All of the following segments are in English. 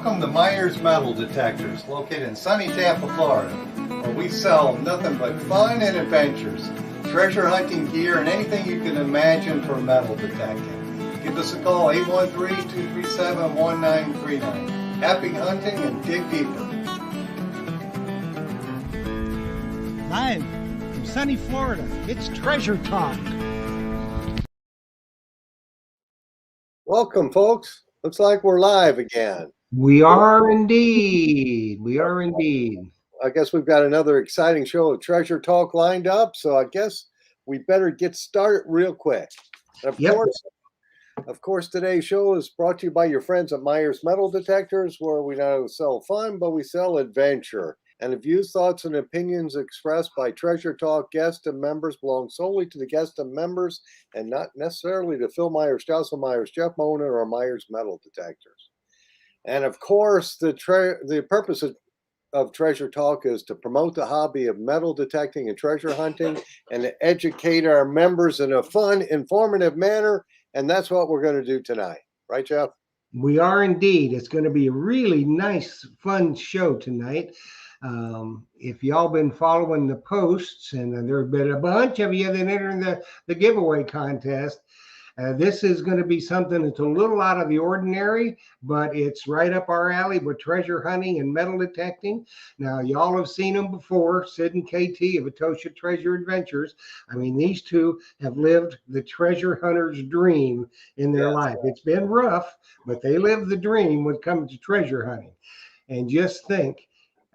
Welcome to Myers Metal Detectors, located in sunny Tampa, Florida, where we sell nothing but fun and adventures, treasure hunting gear, and anything you can imagine for metal detecting. Give us a call, 813-237-1939. Happy hunting and dig deeper. Live from sunny Florida, it's Treasure Talk. Welcome, folks. Looks like we're live again. We are indeed. We are indeed. I guess we've got another exciting show of Treasure Talk lined up, so I guess we better get started real quick. Of course, today's show is brought to you by your friends at Myers Metal Detectors, where we not only sell fun, but we sell adventure. And the views, thoughts, and opinions expressed by Treasure Talk guests and members belong solely to the guests and members and not necessarily to Phil Myers, Jocelyn Myers, Jeff Mona, or Myers Metal Detectors. And of course, the purpose of Treasure Talk is to promote the hobby of metal detecting and treasure hunting and to educate our members in a fun, informative manner. And that's what we're going to do tonight. Right, Jeff? We are indeed. It's going to be a really nice, fun show tonight. If y'all been following the posts, and there have been a bunch of you that entered the giveaway contest, this is going to be something that's a little out of the ordinary, but it's right up our alley with treasure hunting and metal detecting. Now, y'all have seen them before, Sid and KT of Atosha Treasure Adventures. I mean, these two have lived the treasure hunter's dream in their life. It's been rough, but they lived the dream when it comes to treasure hunting. And just think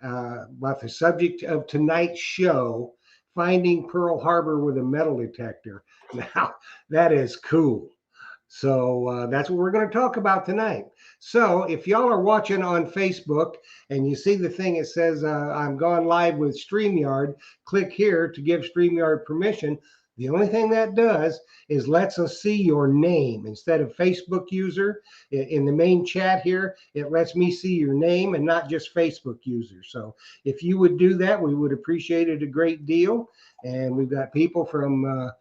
about the subject of tonight's show, finding Pearl Harbor with a metal detector. Now, that is cool. So that's what we're going to talk about tonight. So if y'all are watching on Facebook and you see the thing that says I'm gone live with StreamYard, click here to give StreamYard permission. The only thing that does is lets us see your name. Instead of Facebook user, in the main chat here, it lets me see your name and not just Facebook user. So if you would do that, we would appreciate it a great deal. And we've got people from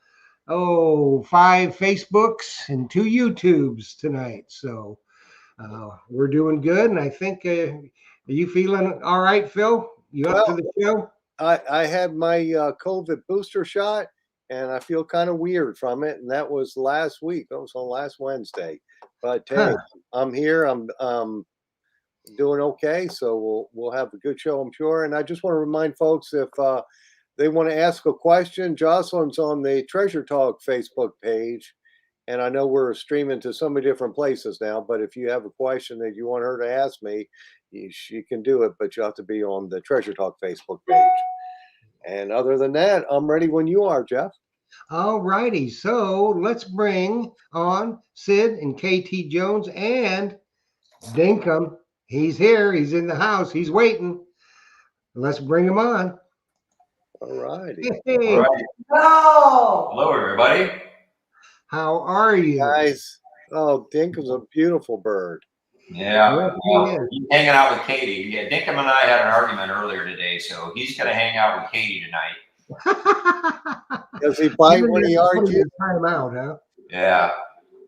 5 Facebooks and 2 YouTubes tonight. So we're doing good. And I think, are you feeling all right, Phil? You up to the show? I had my COVID booster shot, and I feel kind of weird from it. And that was last week. That was on last Wednesday. But hey, I'm here. I'm doing okay. So we'll have a good show, I'm sure. And I just want to remind folks, if they want to ask a question, Jocelyn's on the Treasure Talk Facebook page. And I know we're streaming to so many different places now, but if you have a question that you want her to ask me, she can do it, but you have to be on the Treasure Talk Facebook page. And other than that, I'm ready when you are, Jeff. All righty. So let's bring on Sid and KT Jones and Dinkum. He's here. He's in the house. He's waiting. Let's bring him on. All righty. Hey. All right. Hello, everybody. How are you? Guys, Dinkum's a beautiful bird. Yeah, he's hanging out with Katie. Yeah, Dinkum and I had an argument earlier today, so he's going to hang out with Katie tonight. Does he bite when he argues? Time out, huh? Yeah.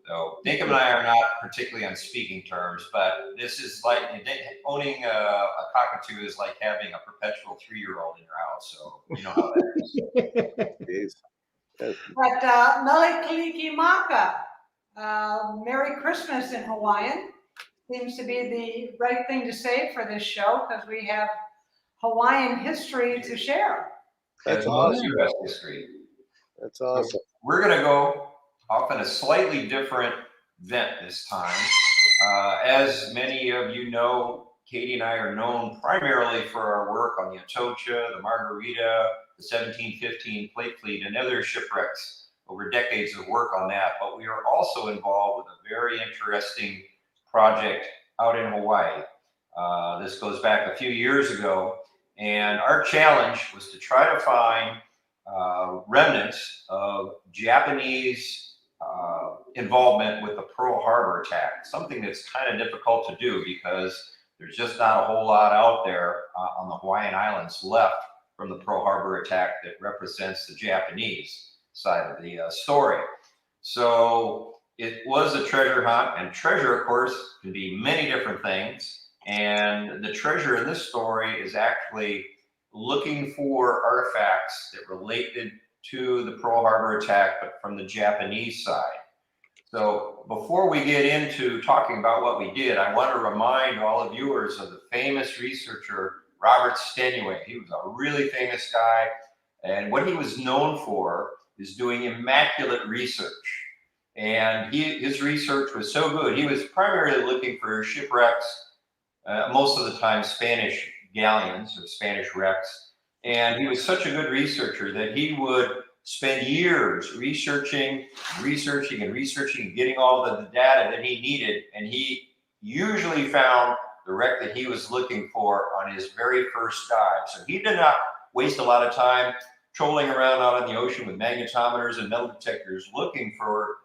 So Dinkum and I are not particularly on speaking terms, but this is like owning a cockatoo is like having a perpetual 3-year-old in your house. So you know how that is. But Malikalikimaka, Merry Christmas in Hawaiian, seems to be the right thing to say for this show because we have Hawaiian history to share. That's awesome. U.S. history. That's awesome. So we're going to go off in a slightly different vent this time. As many of you know, Katie and I are known primarily for our work on the Atocha, the Margarita, the 1715 Plate Fleet, and other shipwrecks over decades of work on that. But we are also involved with a very interesting project out in Hawaii. This goes back a few years ago, and our challenge was to try to find remnants of Japanese involvement with the Pearl Harbor attack, something that's kind of difficult to do because there's just not a whole lot out there on the Hawaiian Islands left from the Pearl Harbor attack that represents the Japanese side of the story. So it was a treasure hunt, and treasure, of course, can be many different things. And the treasure in this story is actually looking for artifacts that related to the Pearl Harbor attack, but from the Japanese side. So before we get into talking about what we did, I want to remind all the viewers of the famous researcher, Robert Stenway. He was a really famous guy. And what he was known for is doing immaculate research. And his research was so good. He was primarily looking for shipwrecks, most of the time Spanish galleons or Spanish wrecks. And he was such a good researcher that he would spend years researching, and getting all the data that he needed. And he usually found the wreck that he was looking for on his very first dive. So he did not waste a lot of time trolling around out in the ocean with magnetometers and metal detectors looking for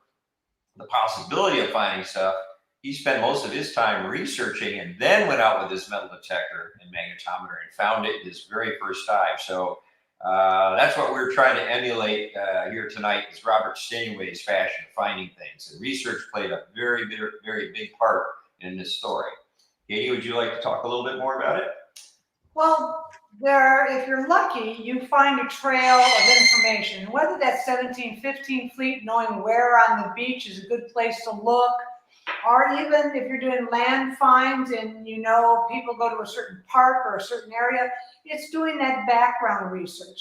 the possibility of finding stuff. He spent most of his time researching and then went out with his metal detector and magnetometer and found it his very first dive. So that's what we're trying to emulate here tonight, is Robert Stenway's fashion of finding things. And research played a very, very, very big part in this story. Katie, would you like to talk a little bit more about it? Well, if you're lucky, you find a trail of information. Whether that's 1715 Fleet, knowing where on the beach is a good place to look, or even if you're doing land finds and you know people go to a certain park or a certain area, it's doing that background research.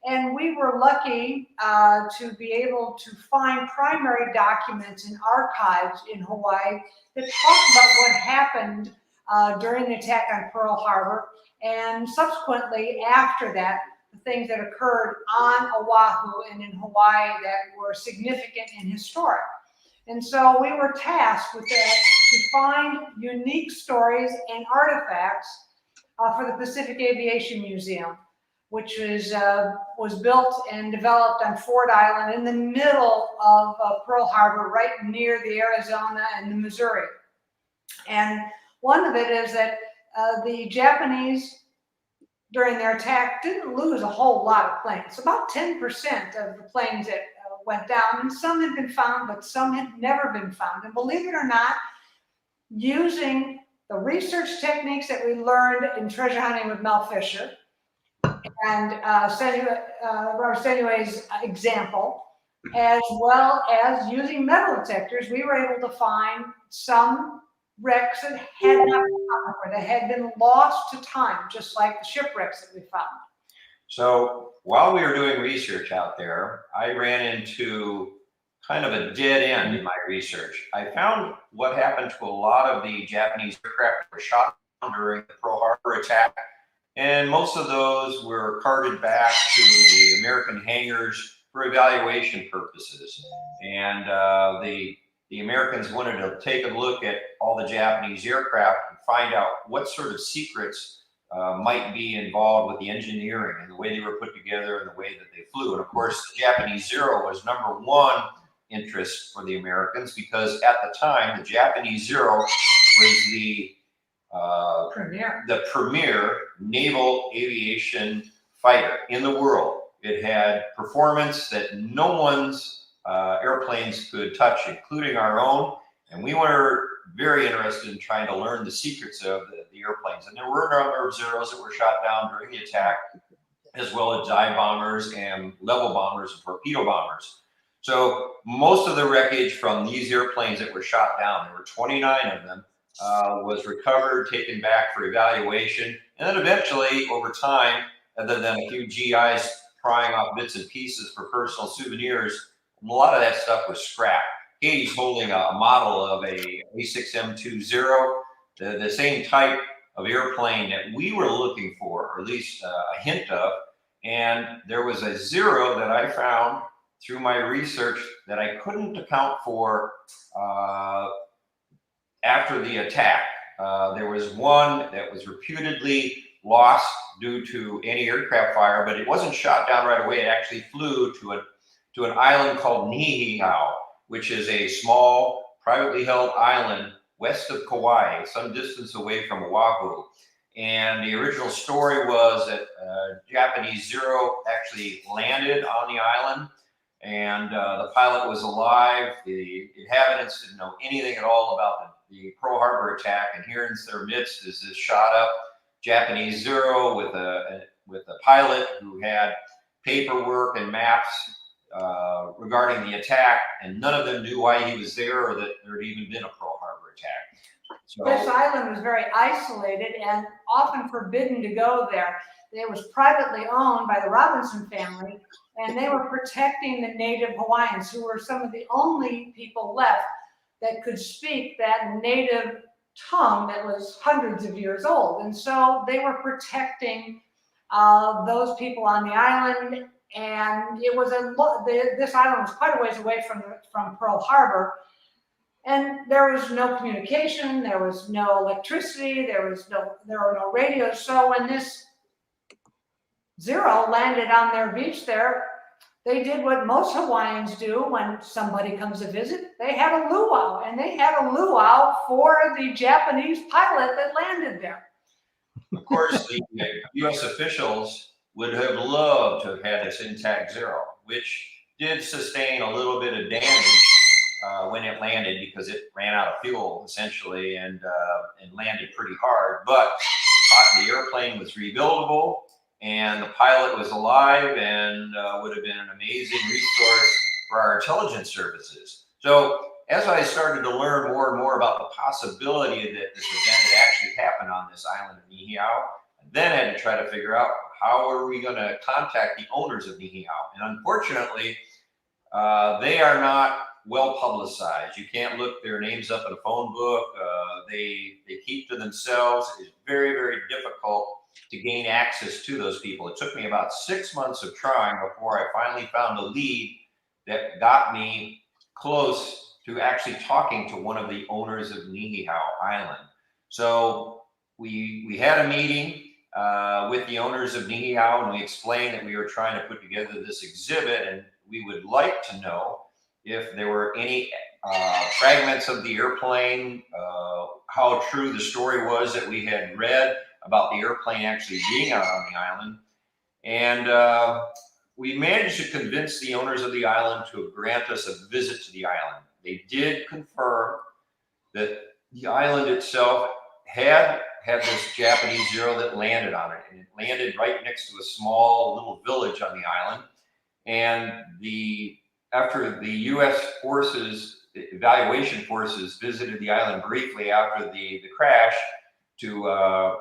And we were lucky to be able to find primary documents in archives in Hawaii that talk about what happened during the attack on Pearl Harbor, and subsequently after that, the things that occurred on Oahu and in Hawaii that were significant and historic. And so we were tasked with that, to find unique stories and artifacts for the Pacific Aviation Museum, which was built and developed on Ford Island in the middle of Pearl Harbor, right near the Arizona and the Missouri. And one of it is that the Japanese, during their attack, didn't lose a whole lot of planes. About 10% of the planes that went down, and some had been found, but some had never been found. And believe it or not, using the research techniques that we learned in treasure hunting with Mel Fisher and Robert Stenway's example, as well as using metal detectors, we were able to find some wrecks that had not been found before, that had been lost to time, just like the shipwrecks that we found. So while we were doing research out there, I ran into kind of a dead end in my research. I found what happened to a lot of the Japanese aircraft that were shot down during the Pearl Harbor attack. And most of those were carted back to the American hangars for evaluation purposes. And the Americans wanted to take a look at all the Japanese aircraft and find out what sort of secrets might be involved with the engineering and the way they were put together and the way that they flew. And of course, the Japanese Zero was number one interest for the Americans, because at the time, the Japanese Zero was the premier naval aviation fighter in the world. It had performance that no one's airplanes could touch, including our own. And we were very interested in trying to learn the secrets of the airplanes. And there were a number of Zeros that were shot down during the attack, as well as dive bombers and level bombers and torpedo bombers. So most of the wreckage from these airplanes that were shot down, there were 29 of them, was recovered, taken back for evaluation. And then eventually, over time, other than a few GIs prying off bits and pieces for personal souvenirs, a lot of that stuff was scrapped. Katie's holding a model of a A6M20, the same type of airplane that we were looking for, or at least a hint of. And there was a Zero that I found through my research that I couldn't account for after the attack. There was one that was reputedly lost due to anti-aircraft fire, but it wasn't shot down right away. It actually flew to an island called Niihau, which is a small, privately held island west of Kauai, some distance away from Oahu. And the original story was that Japanese Zero actually landed on the island, and the pilot was alive. The inhabitants didn't know anything at all about the Pearl Harbor attack, and here in their midst is this shot up Japanese Zero with a pilot who had paperwork and maps regarding the attack, and none of them knew why he was there or that there had even been a Pearl Harbor attack. So this island was very isolated and often forbidden to go there. It was privately owned by the Robinson family, and they were protecting the native Hawaiians, who were some of the only people left that could speak that native tongue that was hundreds of years old. And so they were protecting those people on the island. And it was this island was quite a ways away from Pearl Harbor. And there was no communication, there was no electricity, there were no radios. So when this Zero landed on their beach there, they did what most Hawaiians do when somebody comes to visit. They had a luau, and they had a luau for the Japanese pilot that landed there. of course, the U.S. officials would have loved to have had this intact Zero, which did sustain a little bit of damage when it landed, because it ran out of fuel essentially and landed pretty hard. But the airplane was rebuildable, and the pilot was alive, and would have been an amazing resource for our intelligence services. So as I started to learn more and more about the possibility that this event had actually happened on this island of Niihau, I then had to try to figure out how are we going to contact the owners of Niihau. And unfortunately, they are not well publicized. You can't look their names up in a phone book. They keep to themselves. It's very, very difficult to gain access to those people. It took me about 6 months of trying before I finally found a lead that got me close to actually talking to one of the owners of Niihau Island. So we had a meeting with the owners of Niihau, and we explained that we were trying to put together this exhibit, and we would like to know if there were any fragments of the airplane, how true the story was that we had read about the airplane actually being out on the island. And we managed to convince the owners of the island to grant us a visit to the island. They did confirm that the island itself had this Japanese Zero that landed on it, and it landed right next to a small little village on the island. And after the U.S. forces, the evaluation forces, visited the island briefly after the crash to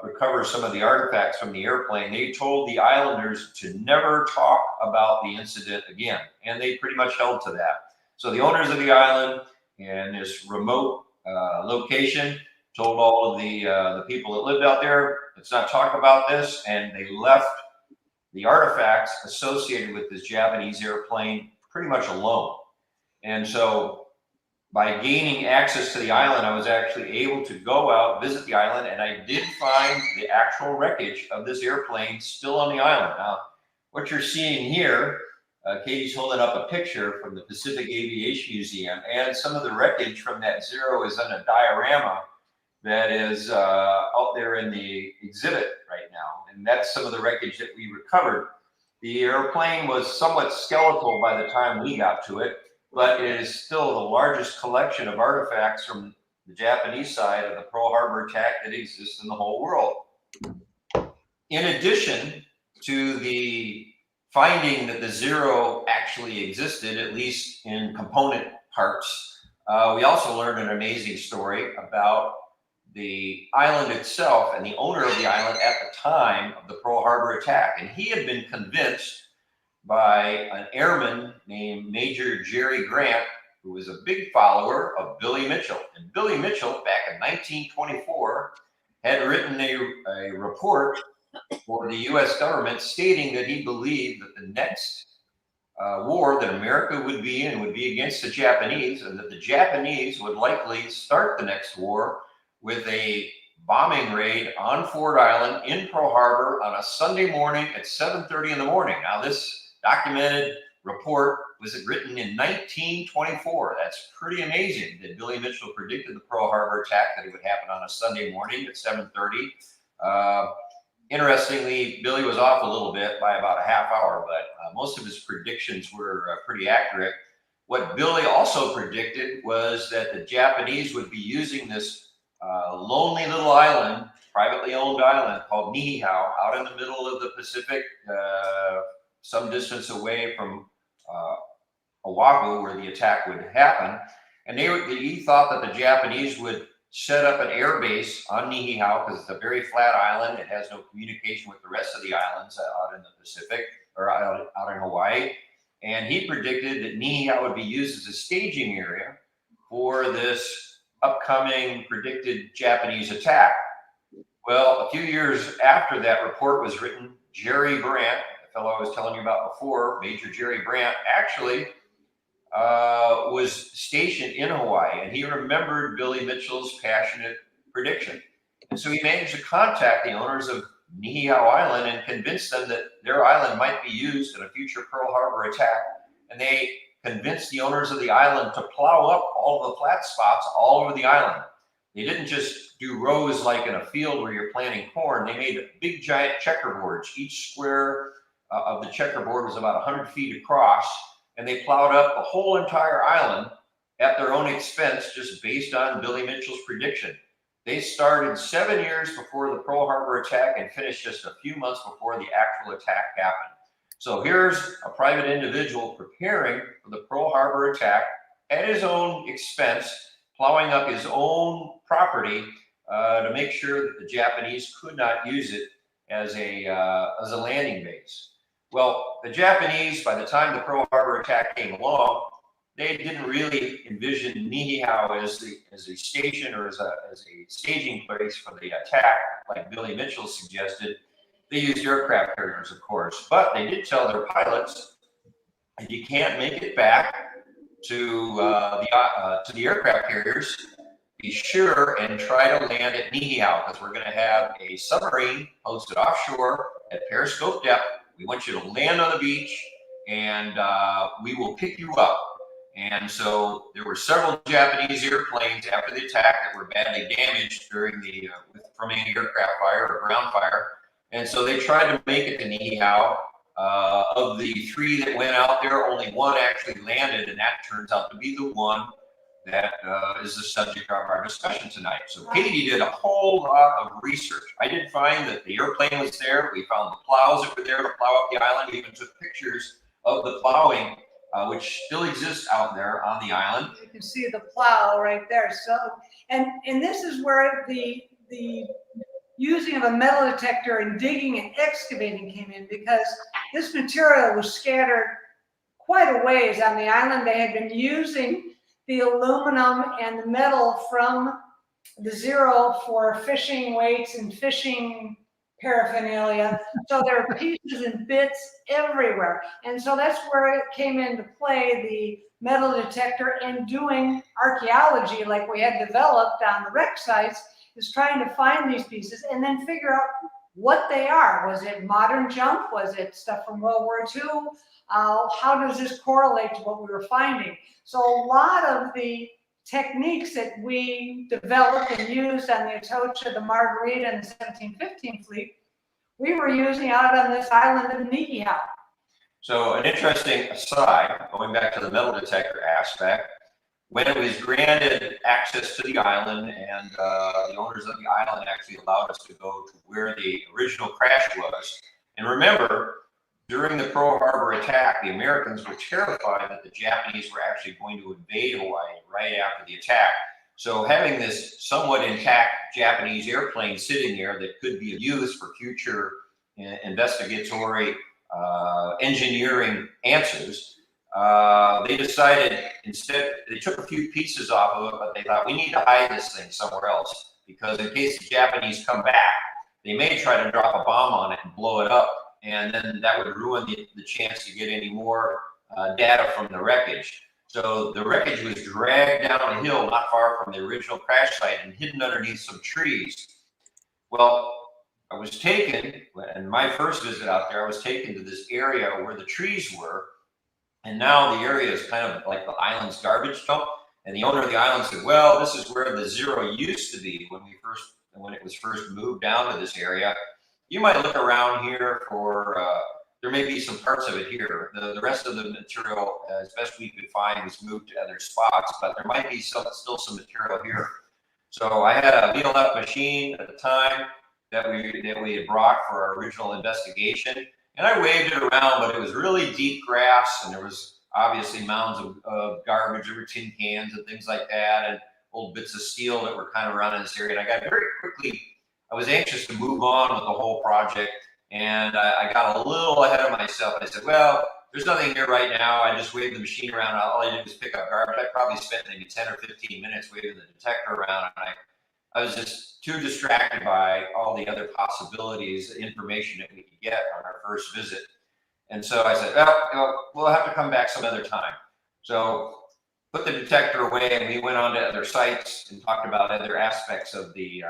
recover some of the artifacts from the airplane, they told the islanders to never talk about the incident again, and they pretty much held to that. So the owners of the island in this remote location told all of the people that lived out there, let's not talk about this, and they left the artifacts associated with this Japanese airplane pretty much alone. And so by gaining access to the island, I was actually able to go out, visit the island, and I did find the actual wreckage of this airplane still on the island. Now, what you're seeing here, Katie's holding up a picture from the Pacific Aviation Museum, and some of the wreckage from that Zero is on a diorama that is out there in the exhibit right now. And that's some of the wreckage that we recovered. The airplane was somewhat skeletal by the time we got to it, but it is still the largest collection of artifacts from the Japanese side of the Pearl Harbor attack that exists in the whole world. In addition to the finding that the Zero actually existed, at least in component parts, we also learned an amazing story about the island itself and the owner of the island at the time of the Pearl Harbor attack. And he had been convinced by an airman named Major Jerry Grant, who was a big follower of Billy Mitchell. And Billy Mitchell, back in 1924, had written a report for the U.S. government stating that he believed that the next war that America would be in would be against the Japanese, and that the Japanese would likely start the next war with a bombing raid on Ford Island in Pearl Harbor on a Sunday morning at 7:30 in the morning. Now, this documented report was written in 1924. That's pretty amazing that Billy Mitchell predicted the Pearl Harbor attack, that it would happen on a Sunday morning at 7:30. Interestingly, Billy was off a little bit by about a half hour, but most of his predictions were pretty accurate. What Billy also predicted was that the Japanese would be using this lonely little island, privately owned island called Niihau, out in the middle of the Pacific, some distance away from Oahu, where the attack would happen. And he thought that the Japanese would set up an air base on Niihau because it's a very flat island. It has no communication with the rest of the islands out in the Pacific or out in Hawaii. And he predicted that Niihau would be used as a staging area for this upcoming predicted Japanese attack. Well, a few years after that report was written, Jerry Brandt, the fellow I was telling you about before, Major Jerry Brandt, actually was stationed in Hawaii, and he remembered Billy Mitchell's passionate prediction. And so he managed to contact the owners of Niihau Island and convince them that their island might be used in a future Pearl Harbor attack. And they convinced the owners of the island to plow up all of the flat spots all over the island. They didn't just do rows like in a field where you're planting corn. They made big giant checkerboards. Each square of the checkerboard was about 100 feet across, and they plowed up the whole entire island at their own expense, just based on Billy Mitchell's prediction. They started 7 years before the Pearl Harbor attack and finished just a few months before the actual attack happened. So here's a private individual preparing for the Pearl Harbor attack at his own expense, plowing up his own property to make sure that the Japanese could not use it as a landing base. Well, the Japanese, by the time the Pearl Harbor attack came along, they didn't really envision Niihau as a station or as a staging place for the attack, like Billy Mitchell suggested. They used aircraft carriers, of course, but they did tell their pilots, if you can't make it back to the aircraft carriers, be sure and try to land at Niihau, because we're going to have a submarine posted offshore at periscope depth. We want you to land on the beach, and we will pick you up. And so there were several Japanese airplanes after the attack that were badly damaged during from any aircraft fire or ground fire. And so they tried to make it to Niihau. Of the 3 that went out there, only 1 actually landed, and that turns out to be the one that is the subject of our discussion tonight. So Katie did a whole lot of research. I did find that the airplane was there. We found the plows that were there to plow up the island. We even took pictures of the plowing, which still exists out there on the island. You can see the plow right there. So, and this is where the using of a metal detector and digging and excavating came in, because this material was scattered quite a ways on the island. They had been using the aluminum and the metal from the Zero for fishing weights and fishing paraphernalia. So there are pieces and bits everywhere. And so that's where it came into play, the metal detector, and doing archaeology like we had developed on the wreck sites, is trying to find these pieces and then figure out what they are. Was it modern junk? Was it stuff from World War II? How does this correlate to what we were finding? So a lot of the techniques that we developed and used on the Atocha, the Margarita, and the 1715 fleet, we were using out on this island of Niihau. So an interesting aside, going back to the metal detector aspect, when it was granted access to the island, and the owners of the island actually allowed us to go to where the original crash was. And remember, during the Pearl Harbor attack, the Americans were terrified that the Japanese were actually going to invade Hawaii right after the attack. So having this somewhat intact Japanese airplane sitting there that could be used for future investigatory engineering answers, they decided, instead, they took a few pieces off of it, but they thought, we need to hide this thing somewhere else, because in case the Japanese come back, they may try to drop a bomb on it and blow it up, and then that would ruin the chance to get any more data from the wreckage. So the wreckage was dragged down a hill not far from the original crash site and hidden underneath some trees. Well, I was taken, and my first visit out there, I was taken to this area where the trees were. And now the area is kind of like the island's garbage dump. And the owner of the island said, well, this is where the Zero used to be when it was first moved down to this area. you might look around here for, there may be some parts of it here. The rest of the material, as best we could find, was moved to other spots, but there might be still some material here. So I had a VLF machine at the time that we had brought for our original investigation, and I waved it around, but it was really deep grass, and there was obviously mounds of garbage, or tin cans and things like that, and old bits of steel that were kind of around in this area. And I got very quickly, I was anxious to move on with the whole project, and I got a little ahead of myself. I said, well, there's nothing here right now. I just waved the machine around. All I did was pick up garbage. I probably spent maybe 10 or 15 minutes waving the detector around, and I was just too distracted by all the other possibilities, information that we could get on our first visit. And so I said, well, we'll have to come back some other time. So put the detector away, and we went on to other sites and talked about other aspects of the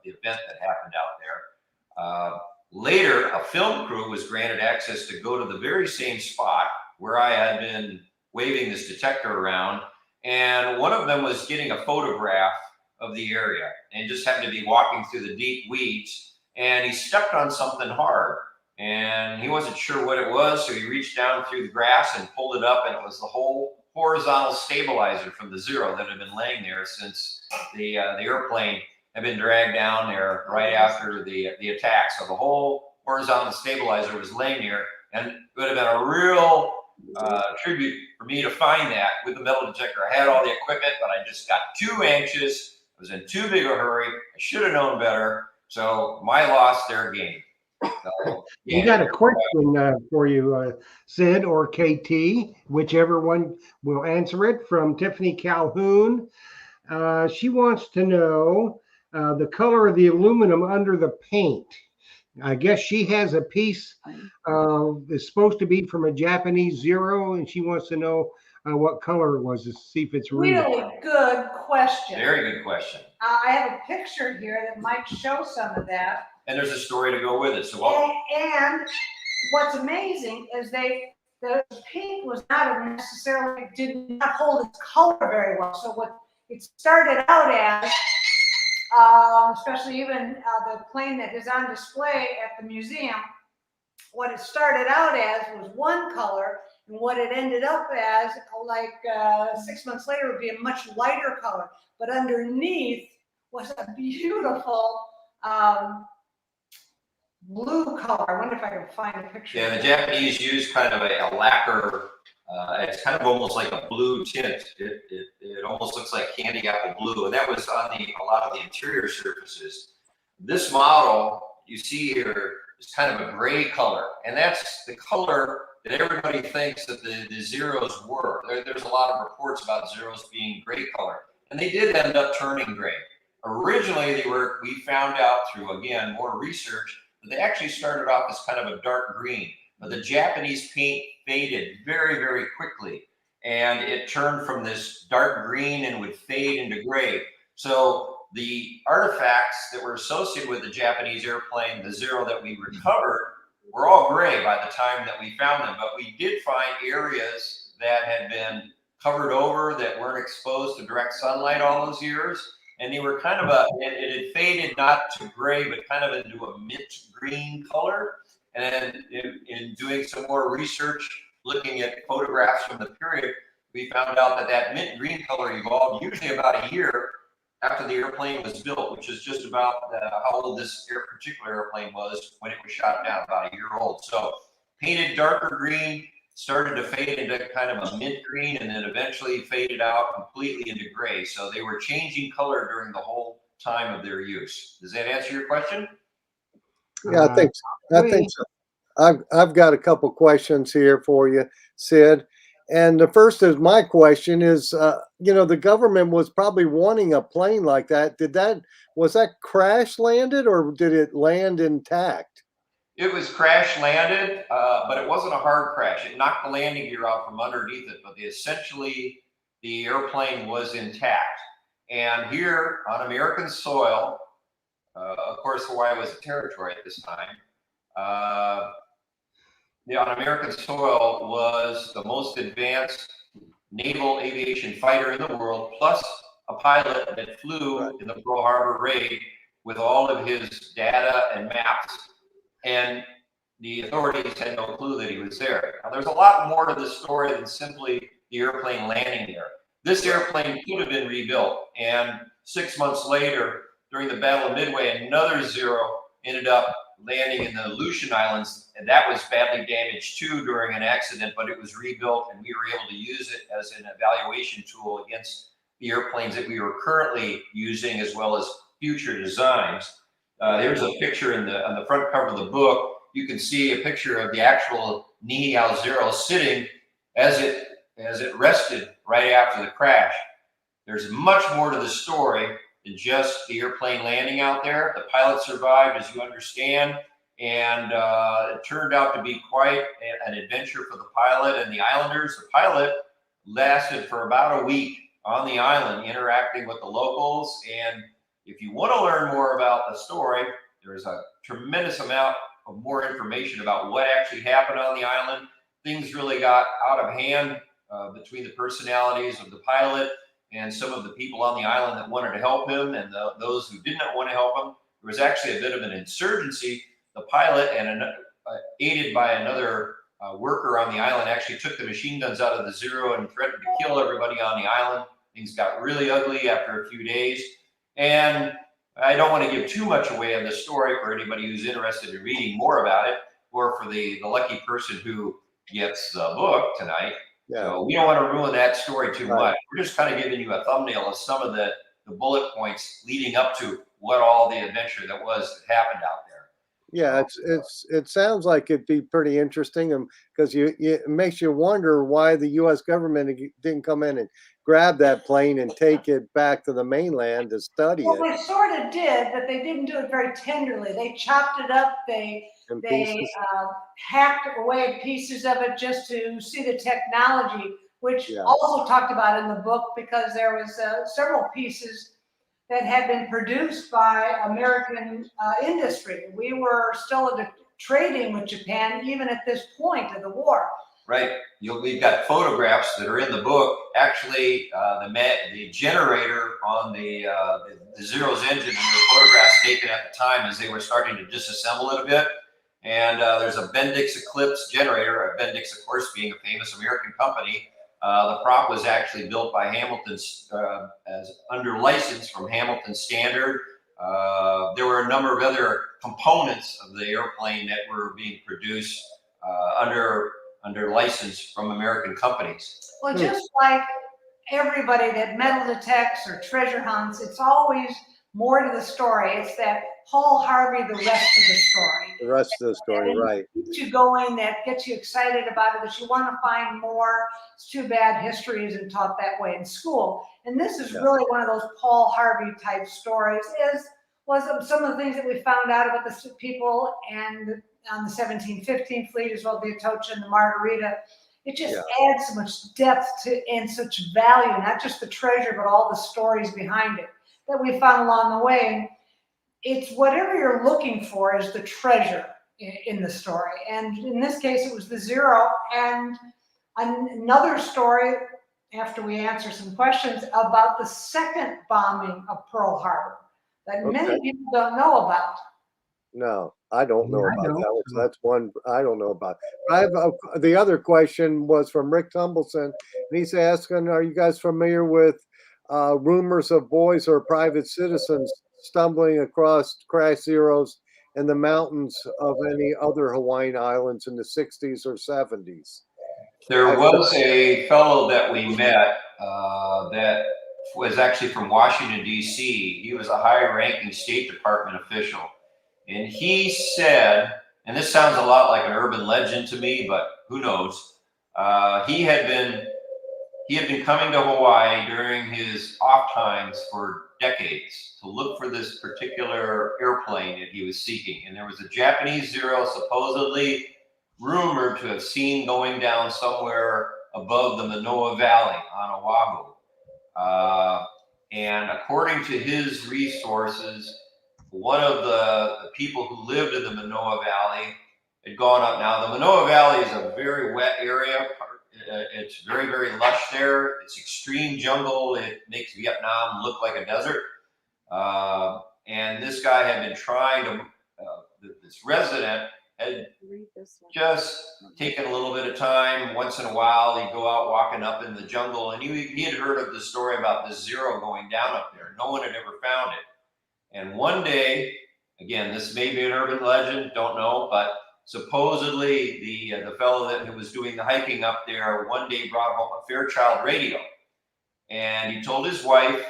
event that happened out there. Later, a film crew was granted access to go to the very same spot where I had been waving this detector around, and one of them was getting a photograph of the area and just happened to be walking through the deep weeds, and he stepped on something hard, and he wasn't sure what it was, so he reached down through the grass and pulled it up, and it was the whole horizontal stabilizer from the Zero that had been laying there since the airplane had been dragged down there right after the attack. So the whole horizontal stabilizer was laying there, and it would have been a real tribute for me to find that with the metal detector. I had all the equipment, but I just got too anxious. I was in too big a hurry. I should have known better. So my loss, their gain. So, yeah. We got a question for you, Sid or KT, whichever one will answer it, from Tiffany Calhoun. She wants to know the color of the aluminum under the paint. I guess she has a piece that's supposed to be from a Japanese Zero, and she wants to know what color it was to see if it's real. Really good question. Very good question. I have a picture here that might show some of that. And there's a story to go with it. So and what's amazing is the paint was not necessarily, did not hold its color very well. So what it started out as, especially even the plane that is on display at the museum, what it started out as was one color, and what it ended up as, like 6 months later, would be a much lighter color. But underneath was a beautiful blue color. I wonder if I can find a picture. yeah, the Japanese use kind of a lacquer. It's kind of almost like a blue tint. It almost looks like candy apple blue, and that was on a lot of the interior surfaces. This model you see here is kind of a gray color, and that's the color that everybody thinks that the Zeros were. There's a lot of reports about Zeros being gray color, and they did end up turning gray. Originally, we found out through, again, more research, that they actually started off as kind of a dark green, but the Japanese paint faded very, very quickly, and it turned from this dark green and would fade into gray. So the artifacts that were associated with the Japanese airplane, the Zero that we recovered, were all gray by the time that we found them. But we did find areas that had been covered over, that weren't exposed to direct sunlight all those years. And they were kind of it had faded not to gray, but kind of into a mint green color. And in doing some more research, looking at photographs from the period, we found out that mint green color evolved usually about a year after the airplane was built, which is just about how old this particular airplane was when it was shot down, about a year old. So painted darker green, started to fade into kind of a mint green, and then eventually faded out completely into gray. So they were changing color during the whole time of their use. Does that answer your question? Yeah, I think so. I've got a couple questions here for you, Sid. And the first is, my question is, the government was probably wanting a plane like that. Was that crash landed, or did it land intact? It was crash landed, but it wasn't a hard crash. It knocked the landing gear out from underneath it, but essentially the airplane was intact. And here on American soil, of course, Hawaii was a territory at this time. On American soil was the most advanced naval aviation fighter in the world, plus a pilot that flew in the Pearl Harbor raid with all of his data and maps and the authorities had no clue that he was there. Now, there's a lot more to this story than simply the airplane landing there. This airplane could have been rebuilt, and 6 months later, during the Battle of Midway, another Zero ended up landing in the Aleutian Islands, and that was badly damaged too during an accident, but it was rebuilt, and we were able to use it as an evaluation tool against the airplanes that we were currently using, as well as future designs. There's a picture on the front cover of the book. You can see a picture of the actual Niihau Zero sitting as it rested right after the crash. There's much more to the story than just the airplane landing out there. The pilot survived, as you understand, and it turned out to be quite an adventure for the pilot and the islanders. The pilot lasted for about a week on the island interacting with the locals, and if you want to learn more about the story, there's a tremendous amount of more information about what actually happened on the island. Things really got out of hand between the personalities of the pilot and some of the people on the island that wanted to help him and those who did not want to help him. There was actually a bit of an insurgency. The pilot, and aided by another worker on the island, actually took the machine guns out of the Zero and threatened to kill everybody on the island. Things got really ugly after a few days. And I don't want to give too much away on this story for anybody who's interested in reading more about it, or for the lucky person who gets the book tonight. Yeah. So we don't want to ruin that story too much. We're just kind of giving you a thumbnail of some of the bullet points leading up to what all the adventure that happened out there. Yeah, it sounds like it'd be pretty interesting, because it makes you wonder why the U.S. government didn't come in and grab that plane and take it back to the mainland to study it. They sort of did, but they didn't do it very tenderly. They chopped it up. They hacked away pieces of it just to see the technology, which also talked about in the book, because there was several pieces that had been produced by American industry. We were still trading with Japan even at this point of the war. Right. We've got photographs that are in the book. Actually, the generator on the Zero's engine, and there were photographs taken at the time as they were starting to disassemble it a bit. And there's a Bendix Eclipse generator, Bendix, of course, being a famous American company. The prop was actually built by Hamilton's as under license from Hamilton Standard. There were a number of other components of the airplane that were being produced under license from American companies. Well, just like everybody that metal detects or treasure hunts, it's always more to the story. It's that Paul Harvey, the rest of the story. The rest of the story, right. Keeps you going, that gets you excited about it, that you want to find more. It's too bad history isn't taught that way in school. And this is really one of those Paul Harvey type stories, was some of the things that we found out about the people and on the 1715 fleet, as well as the Atocha and the Margarita. It just adds so much depth to and such value, not just the treasure, but all the stories behind it that we found along the way. And it's whatever you're looking for is the treasure in the story. And in this case, it was the Zero. And another story, after we answer some questions, about the second bombing of Pearl Harbor that many people don't know about. No, I don't know about that. That's one I don't know about. I have the other question was from Rick Tumbleson, and he's asking, are you guys familiar with rumors of boys or private citizens stumbling across crash Zeros in the mountains of any other Hawaiian islands in the 60s or 70s? There was a fellow that we met that was actually from Washington, D.C. He was a high-ranking State Department official. And he said, and this sounds a lot like an urban legend to me, but who knows? He had been coming to Hawaii during his off times for decades to look for this particular airplane that he was seeking. And there was a Japanese Zero supposedly rumored to have seen going down somewhere above the Manoa Valley on Oahu. And according to his resources, one of the people who lived in the Manoa Valley had gone up. Now, the Manoa Valley is a very wet area. It's very, very lush there. It's extreme jungle. It makes Vietnam look like a desert. And this guy had been trying to, the this resident had just taken a little bit of time. Once in a while, he'd go out walking up in the jungle, and he had heard of the story about the Zero going down up there. No one had ever found it. And one day, again, this may be an urban legend, don't know, but supposedly the fellow that was doing the hiking up there one day brought home a Fairchild radio. And he told his wife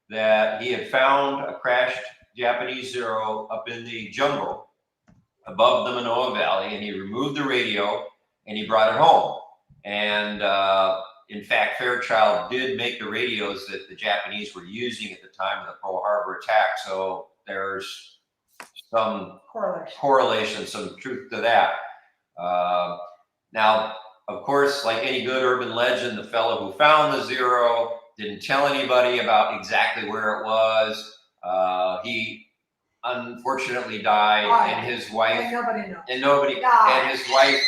that he had found a crashed Japanese Zero up in the jungle above the Manoa Valley, and he removed the radio and he brought it home. And in fact, Fairchild did make the radios that the Japanese were using at the time of the Pearl Harbor attack. So there's some correlation, some truth to that. Now, of course, like any good urban legend, the fellow who found the Zero didn't tell anybody about exactly where it was. He unfortunately died, and his wife, and his wife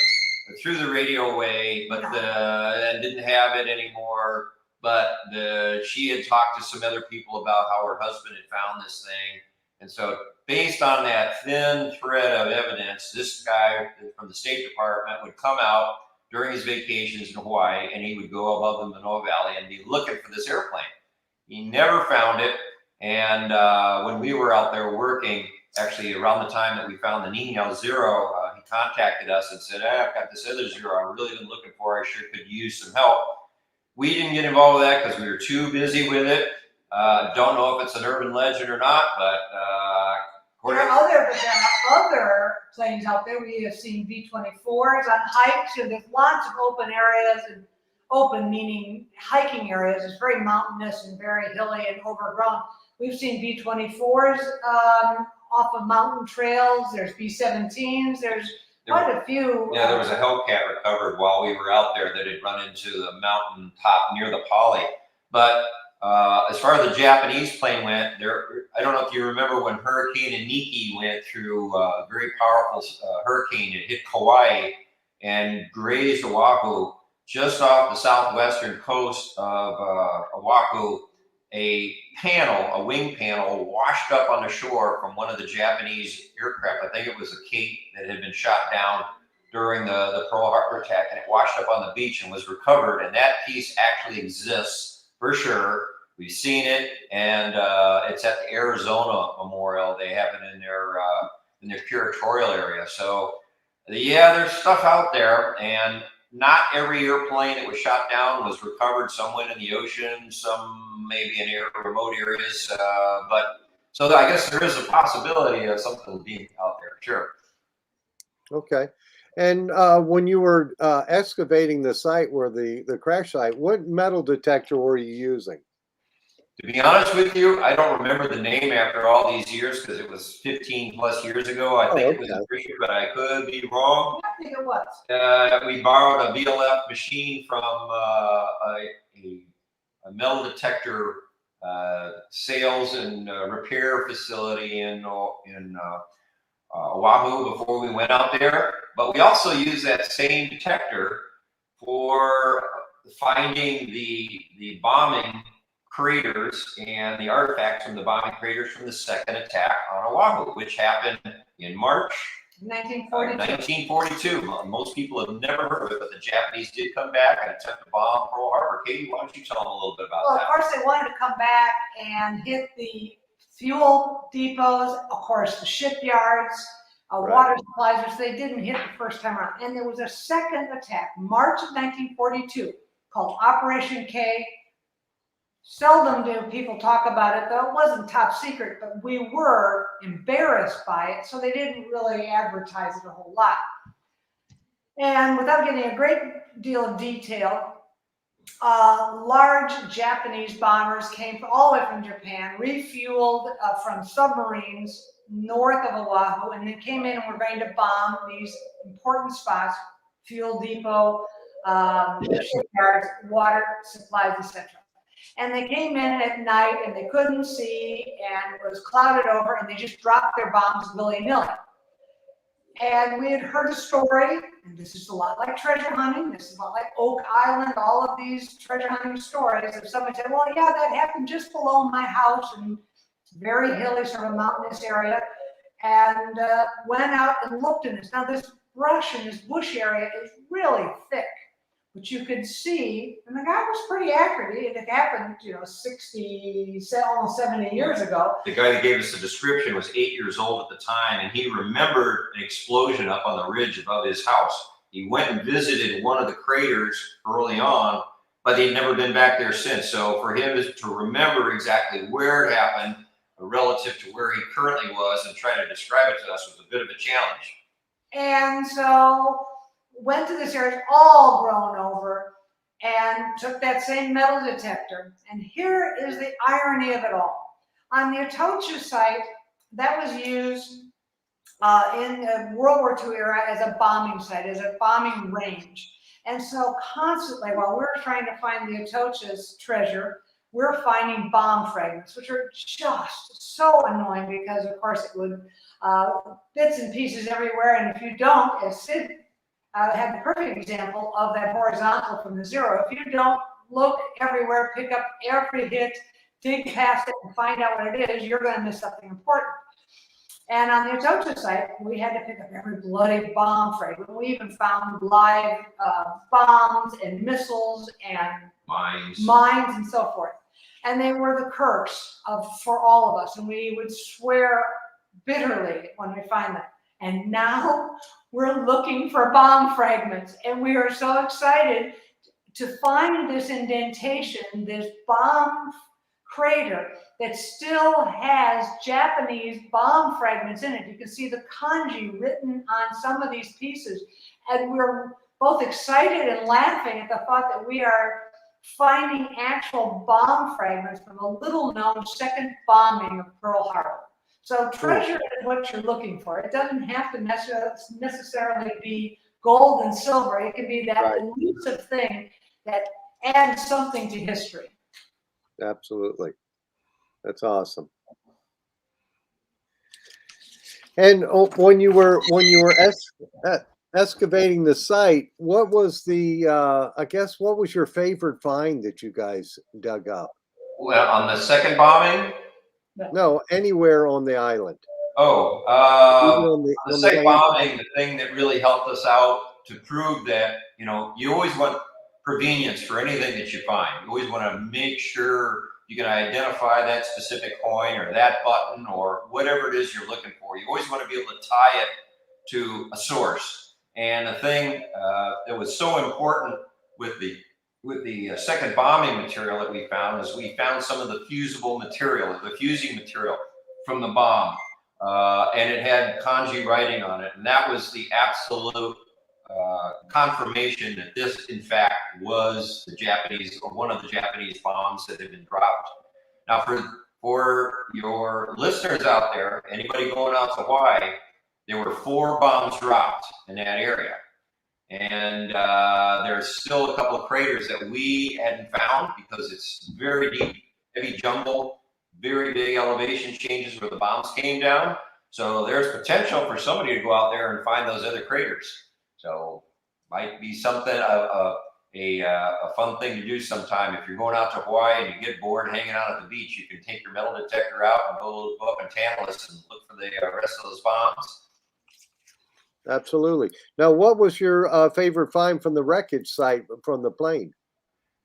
threw the radio away, but and didn't have it anymore. But she had talked to some other people about how her husband had found this thing, and so based on that thin thread of evidence, this guy from the State Department would come out during his vacations in Hawaii, and he would go above the Manoa Valley and be looking for this airplane. He never found it. And when we were out there working, actually around the time that we found the Nino Zero, he contacted us and said, I've got this other Zero I've really been looking for. I sure could use some help. We didn't get involved with that because we were too busy with it. Don't know if it's an urban legend or not, but there are other planes out there. We have seen B-24s on hikes, and there's lots of open areas, and open meaning hiking areas. It's very mountainous and very hilly and overgrown. We've seen B-24s off of mountain trails. There's B-17s. There's quite a few. Yeah, there was a Hellcat recovered while we were out there that had run into the mountain top near the Poly. But as far as the Japanese plane went, I don't know if you remember when Hurricane Iniki went through a very powerful hurricane. It hit Kauai and grazed Oahu. Just off the southwestern coast of Oahu, a wing panel washed up on the shore from one of the Japanese aircraft. I think it was a Kate that had been shot down during the Pearl Harbor attack, and it washed up on the beach and was recovered. And that piece actually exists for sure. We've seen it, and it's at the Arizona Memorial. They have it in their curatorial area. So yeah, there's stuff out there, and not every airplane that was shot down was recovered. Some went in the ocean, some maybe in remote areas. But so I guess there is a possibility of something being out there. Sure. Okay. And when you were excavating the site where the crash site, what metal detector were you using? To be honest with you, I don't remember the name after all these years because it was 15 plus years ago. I think it was Richard, but I could be wrong. I think it was. We borrowed a VLF machine from a metal detector sales and repair facility in Oahu before we went out there. But we also used that same detector for finding the bombing craters and the artifacts from the bombing craters from the second attack on Oahu, which happened in March 1942. Most people have never heard of it, but the Japanese did come back and attempt to bomb Pearl Harbor. Katie, why don't you tell them a little bit about that? Well, of course, they wanted to come back and hit the fuel depots, of course, the shipyards, water supplies, which they didn't hit the first time around. And there was a second attack, March of 1942, called Operation K. Seldom do people talk about it, though it wasn't top secret, but we were embarrassed by it, so they didn't really advertise it a whole lot. And without getting a great deal of detail, large Japanese bombers came all the way from Japan, refueled from submarines north of Oahu, and then came in and were going to bomb these important spots, fuel depot, shipyards, water supplies, etc. And they came in at night and they couldn't see and it was clouded over, and they just dropped their bombs willy-nilly. And we had heard a story, and this is a lot like treasure hunting, this is a lot like Oak Island, all of these treasure hunting stories. If someone said, well, yeah, that happened just below my house, and it's very hilly, sort of mountainous area. and went out and looked in this. Now this brush in this bush area is really thick, but you could see, and the guy was pretty accurate. It happened, 60, almost 70 years ago. The guy that gave us the description was 8 years old at the time, and he remembered an explosion up on the ridge above his house. He went and visited one of the craters early on, but he'd never been back there since. So for him to remember exactly where it happened relative to where he currently was and try to describe it to us was a bit of a challenge. And so went to this area, all grown over, and took that same metal detector. And here is the irony of it all. On the Atocha site, that was used in the World War II era as a bombing site, as a bombing range. And so constantly, while we're trying to find the Atocha's treasure, we're finding bomb fragments, which are just so annoying because, of course, it would bits and pieces everywhere. And if you don't, as Sid had the perfect example of that horizontal from the zero, if you don't look everywhere, pick up every hit, dig past it, and find out what it is, you're going to miss something important. And on the Atocha site, we had to pick up every bloody bomb fragment. We even found live bombs and missiles and mines and so forth. And they were the curse for all of us. And we would swear bitterly when we find them. And now we're looking for bomb fragments. And we are so excited to find this indentation, this bomb crater that still has Japanese bomb fragments in it. You can see the kanji written on some of these pieces. And we're both excited and laughing at the thought that we are finding actual bomb fragments from a little known second bombing of Pearl Harbor. So treasure is what you're looking for. It doesn't have to necessarily be gold and silver. It can be that elusive thing that adds something to history. Absolutely. That's awesome. And when you were excavating the site, what was what was your favorite find that you guys dug up? Well, on the second bombing? No, anywhere on the island. On the second bombing, the thing that really helped us out to prove that, you always want provenience for anything that you find. You always want to make sure you can identify that specific coin or that button or whatever it is you're looking for. You always want to be able to tie it to a source. And the thing that was so important with the second bombing material that we found is we found some of the fusible material, the fusing material from the bomb. And it had kanji writing on it. And that was the absolute confirmation that this, in fact, was the Japanese or one of the Japanese bombs that had been dropped. Now, for your listeners out there, anybody going out to Hawaii, there were 4 bombs dropped in that area. And there's still a couple of craters that we hadn't found because it's very deep, heavy jungle, very big elevation changes where the bombs came down. So there's potential for somebody to go out there and find those other craters. So might be something, a fun thing to do sometime. If you're going out to Hawaii and you get bored hanging out at the beach, you can take your metal detector out and go up in Tantalus and look for the rest of those bombs. Absolutely. Now, what was your favorite find from the wreckage site from the plane?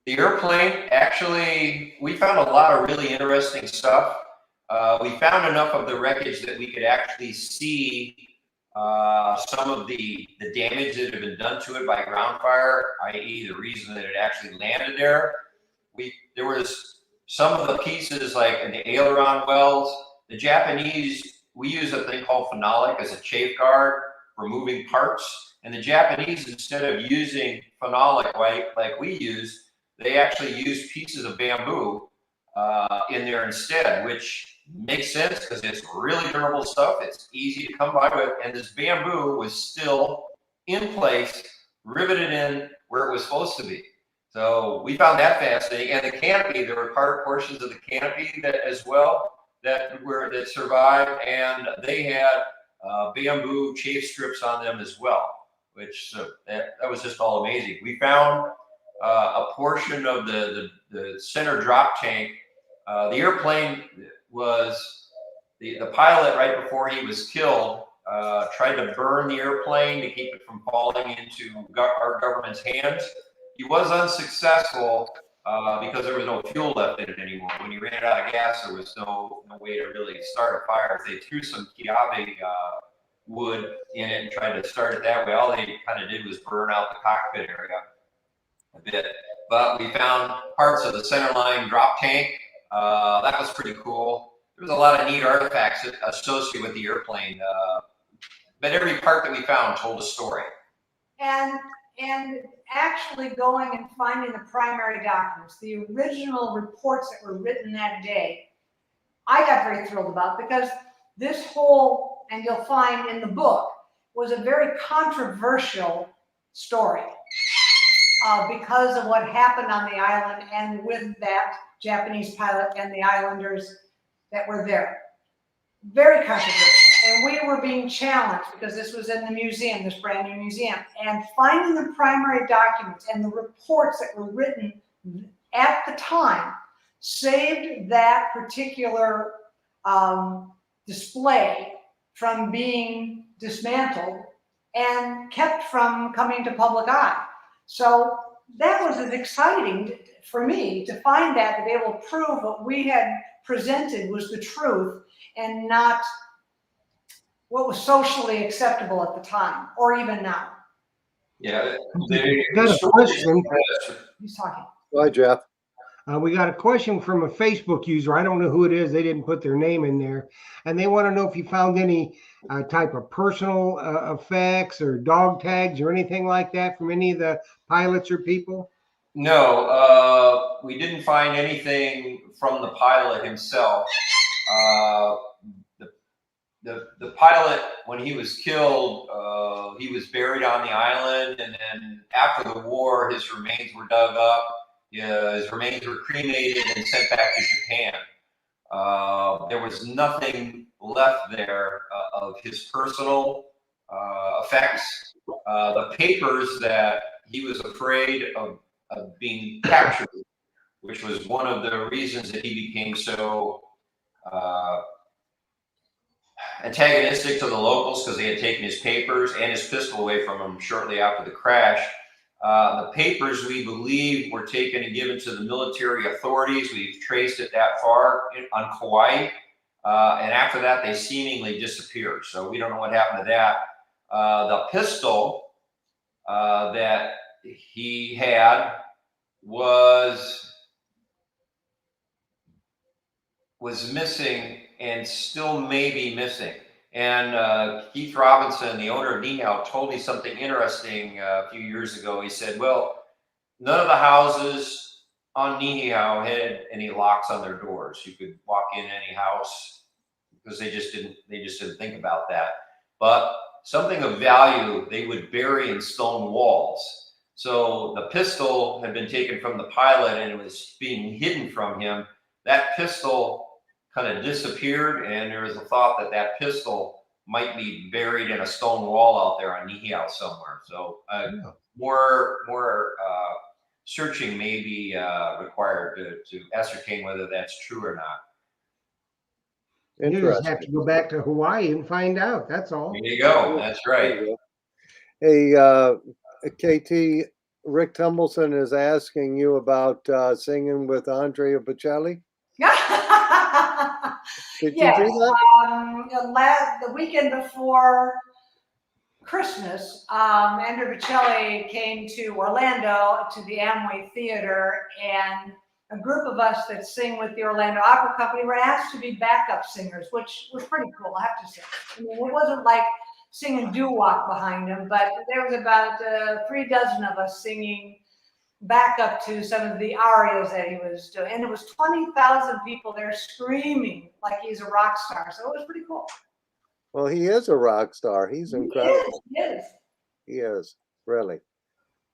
The airplane, actually, we found a lot of really interesting stuff. We found enough of the wreckage that we could actually see some of the damage that had been done to it by ground fire, i.e. the reason that it actually landed there. There was some of the pieces like in the aileron wells. The Japanese, we use a thing called phenolic as a chafe guard for moving parts. And the Japanese, instead of using phenolic like we use, they actually use pieces of bamboo in there instead, which makes sense because it's really durable stuff. It's easy to come by with. And this bamboo was still in place, riveted in where it was supposed to be. So we found that fascinating. And the canopy, there were portions of the canopy that as well that survived, and they had bamboo chafe strips on them as well, which that was just all amazing. We found a portion of the center drop tank. The airplane the pilot, right before he was killed, tried to burn the airplane to keep it from falling into our government's hands. He was unsuccessful because there was no fuel left in it anymore. When he ran out of gas, there was no way to really start a fire. They threw some Kiawe wood in it and tried to start it that way. All they kind of did was burn out the cockpit area a bit. But we found parts of the centerline drop tank. That was pretty cool. There was a lot of neat artifacts associated with the airplane. But every part that we found told a story. And actually going and finding the primary documents, the original reports that were written that day, I got very thrilled about, because this whole, and you'll find in the book, was a very controversial story because of what happened on the island and with that Japanese pilot and the islanders that were there. Very controversial. And we were being challenged because this was in the museum, this brand new museum, and finding the primary documents and the reports that were written at the time saved that particular display from being dismantled and kept from coming to public eye. So that was as exciting for me to find that, to be able to prove what we had presented was the truth and not what was socially acceptable at the time, or even now. Yeah. Got a question. He's talking. Hi, Jeff. We got a question from a Facebook user. I don't know who it is. They didn't put their name in there. And they want to know if you found any type of personal effects or dog tags or anything like that from any of the pilots or people. No, we didn't find anything from the pilot himself. The pilot, when he was killed, he was buried on the island, and then after the war, his remains were dug up. His remains were cremated and sent back to Japan. There was nothing left there of his personal effects. The papers that he was afraid of being captured, which was one of the reasons that he became so antagonistic to the locals, because they had taken his papers and his pistol away from him shortly after the crash. The papers, we believe, were taken and given to the military authorities. We've traced it that far on Kauai. And after that, they seemingly disappeared. So we don't know what happened to that. The pistol that he had was missing and still may be missing. And Keith Robinson, the owner of Niihau, told me something interesting a few years ago. He said, well, none of the houses on Niihau had any locks on their doors. You could walk in any house because they just didn't think about that. But something of value they would bury in stone walls. So the pistol had been taken from the pilot and it was being hidden from him. That pistol kind of disappeared, and there was a thought that that pistol might be buried in a stone wall out there on Niihau somewhere. So more searching may be required to ascertain whether that's true or not. You just have to go back to Hawaii and find out. That's all. There you go. That's right. Hey, KT, Rick Tumbleson is asking you about singing with Andrea Bocelli. Did you do that? The weekend before Christmas, Andrea Bocelli came to Orlando to the Amway Theater, and a group of us that sing with the Orlando Opera Company were asked to be backup singers, which was pretty cool, I have to say. I mean, it wasn't like singing doo-wop behind him, but there was about 3 dozen of us singing back up to some of the arias that he was doing. And there was 20,000 people there screaming like he's a rock star. So it was pretty cool. Well, he is a rock star. He's incredible. He is. He is, really.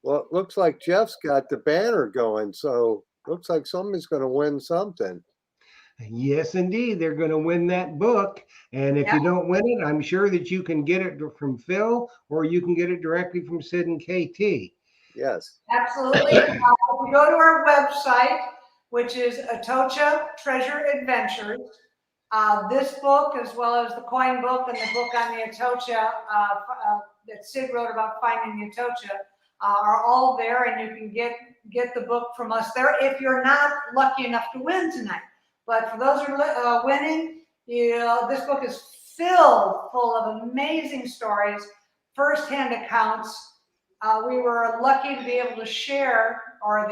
Well, it looks like Jeff's got the banner going. So looks like somebody's going to win something. Yes, indeed. They're going to win that book. And if you don't win it, I'm sure that you can get it from Phil, or you can get it directly from Sid and KT. Yes. Absolutely. If you go to our website, which is Atocha Treasure Adventures, This book, as well as the coin book and the book on the Atocha that Sid wrote about finding the Atocha, are all there, and you can get the book from us there if you're not lucky enough to win tonight. But for those who are winning, this book is filled full of amazing stories, firsthand accounts. We were lucky to be able to share, or